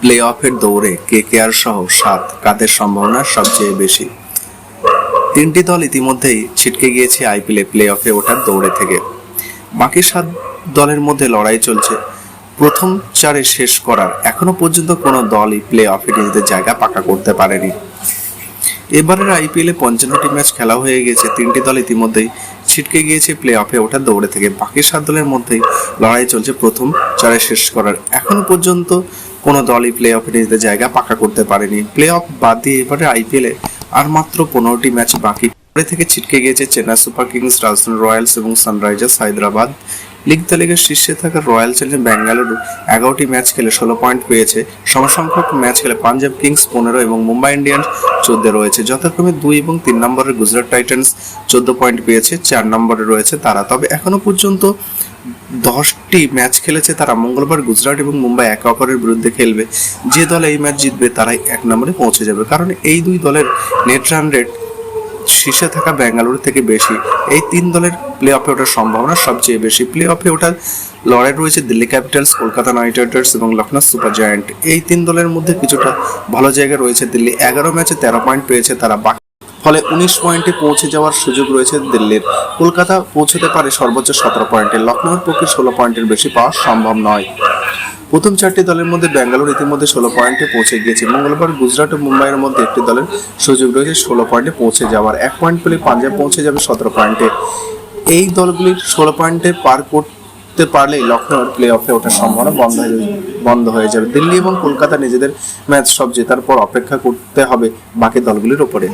Play অফের দৌড়ে KKR সহ 7 কাদের সম্ভাবনা সবচেয়ে বেশি? তিনটি দল ইতিমধ্যেই ছিটকে গিয়েছে আইপিএলে প্লে অফে ওঠার দৌড়ে থেকে। বাকি 7 দলের মধ্যে লড়াই চলছে প্রথম 4-এ শেষ করার। এখনো পর্যন্ত কোনো দলই প্লে অফে নিজেদের জায়গা পাকা করতে পারেনি। এবারের আইপিএলে 55টি ম্যাচ খেলা হয়ে গেছে। 3টি দল ইতিমধ্যেই ছিটকে গিয়েছে প্লে অফে ওঠার দৌড়ে থেকে। বাকি 7 দলের মধ্যেই লড়াই চলছে প্রথম 4-এ শেষ করার। এখনো পর্যন্ত কোনো দলই প্লে অফে নিজেদের জায়গা পাকা করতে পারেনি। প্লে অফ বাদ দিয়ে এবারে আইপিএলে আর মাত্র 15টি ম্যাচ বাকি। থেকে ছিটকে গিয়েছে Chennai Super Kings, Rajasthan Royals এবং সানরাইজার্স হায়দ্রাবাদ। লিগ তালিকার শীর্ষে থাকা রয়্যাল চ্যালেঞ্জার্স বেঙ্গালুরু 11টি ম্যাচ খেলে 16 পয়েন্ট পেয়েছে। সমসংখ্যক ম্যাচ খেলে পাঞ্জাব কিংস 15 এবং মুম্বাই ইন্ডিয়ান্স 14 রয়েছে। যথাক্রমে 2 এবং 3 নম্বরের গুজরাট টাইটান্স 14 পয়েন্ট পেয়েছে। 4 নম্বরে রয়েছে তারা। তবে এখনো পর্যন্ত 10টি ম্যাচ খেলেছে তারা। মঙ্গলবার গুজরাট এবং মুম্বাই একে অপরের বিরুদ্ধে খেলবে। যে দল এই ম্যাচ জিতবে তারাই 1 নম্বরে পৌঁছে যাবে, কারণ এই 2 দলের নেট রান রেট শীর্ষে থাকা বেঙ্গালুরু থেকে বেশি। এই 3 দলের প্লে অফে ওঠার সম্ভাবনা সবচেয়ে বেশি। প্লে অফে ওঠার লড়াই রয়েছে Delhi Capitals, Kolkata night Riders এবং লখনৌ সুপার জায়ান্ট। এই 3 দলের মধ্যে কিছুটা ভালো জায়গা রয়েছে। দিল্লি 11 ম্যাচে 13 পয়েন্ট পেয়েছে তারা, ফলে 19 পয়েন্টে পৌঁছে যাওয়ার সুযোগ রয়েছে দিল্লির। কলকাতা পৌঁছতে পারে সর্বোচ্চ 17 পয়েন্টে। লখনৌর পক্ষে 16 পয়েন্টের বেশি পাওয়া সম্ভব নয়। প্রথম 4টি দলের মধ্যে বেঙ্গালুরু ইতিমধ্যে 16 পয়েন্টে পৌঁছে গিয়েছে। মঙ্গলবার গুজরাট ও মুম্বাইয়ের মধ্যে একটি দলের সুযোগ রয়েছে 16 পয়েন্টে পৌঁছে যাওয়ার। 1 পয়েন্ট পেলে পাঞ্জাব পৌঁছে যাবে 17 পয়েন্টে। এই দলগুলির 16 পয়েন্টে পার করতে পারলেই লখনৌর প্লে অফে ওঠার সম্ভাবনা বন্ধ হয়ে যাবে। দিল্লি এবং কলকাতা নিজেদের ম্যাচ সব জেতার পর অপেক্ষা করতে হবে বাকি দলগুলির উপরে।